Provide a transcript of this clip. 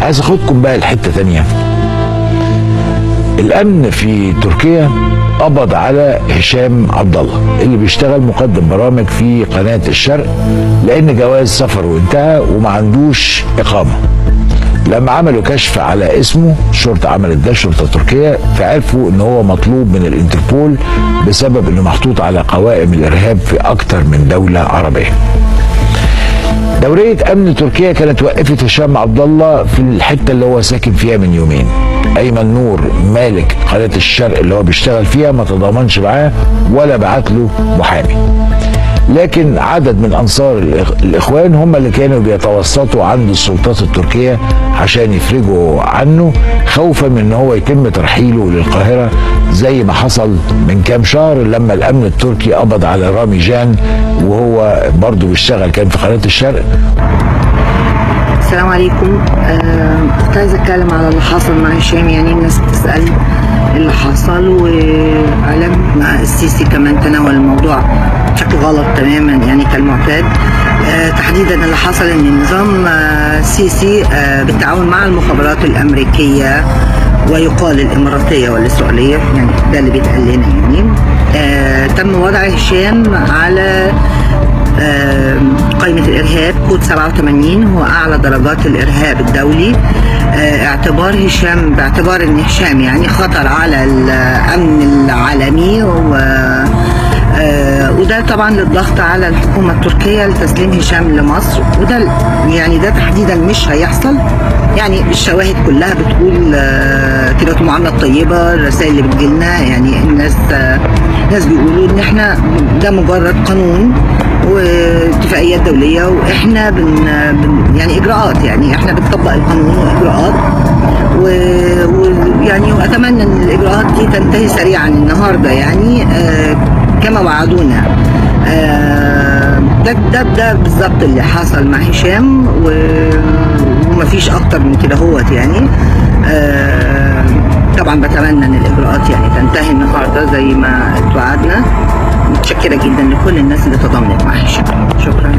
عايز اخدكم بقى لحته تانيه. الامن في تركيا قبض على هشام عبد الله اللي بيشتغل مقدم برامج في قناه الشرق، لان جواز سفره انتهى وما عندوش اقامه. لما عملوا كشف على اسمه، الشرطه عملت ده، شرطه تركيا، فعرفوا ان هو مطلوب من الانتربول بسبب انه محطوط على قوائم الارهاب في اكتر من دوله عربيه. دورية أمن تركيا كانت وقفت هشام عبد الله في الحتة اللي هو ساكن فيها من يومين. أيمن نور مالك قناة الشرق اللي هو بيشتغل فيها ما تضامنش معاه ولا بعت له محامي، لكن عدد من أنصار الإخوان هم اللي كانوا بيتوسطوا عند السلطات التركية عشان يفرجوا عنه، خوفا من ان هو يتم ترحيله للقاهرة زي ما حصل من كام شهر لما الأمن التركي قبض على رامي جان وهو برضه بيشتغل كان في قناة الشرق. السلام عليكم. كنت عايزه اتكلم على اللي حصل مع هشام. يعني الناس بتسال اللي حصل، واعلام مع السيسي كمان تناول الموضوع بشكل غلط تماما يعني كالمعتاد. تحديدا اللي حصل ان النظام السيسي بالتعاون مع المخابرات الامريكيه ويقال الاماراتيه والاسرائيليه، يعني ده اللي بيتقال لنا يعني، تم وضع هشام على قائمة الإرهاب كود 87، هو أعلى درجات الإرهاب الدولي. باعتبار إن هشام يعني خطر على الأمن العالمي، وده طبعا للضغط على الحكومة التركية لتسليم هشام لمصر، وده يعني ده تحديدا مش هيحصل. يعني الشواهد كلها بتقول كده المعاملة الطيبة، الرسائل اللي بتجيلنا يعني الناس بيقولوا ان احنا ده مجرد قانون واتفاقيات دولية، واحنا يعني اجراءات، يعني احنا بنطبق القانون واجراءات، ويعني واتمنى ان الاجراءات دي تنتهي سريعا النهارده يعني كما وعدونا. ده بالظبط اللي حصل مع هشام، ومفيش اكتر من كده هوت يعني. طبعا بتمنى ان الاجراءات يعني تنتهي النهارده زي ما اتوعدنا. متشكره جدا لكل الناس اللي تضامنت مع هشام. شكرا.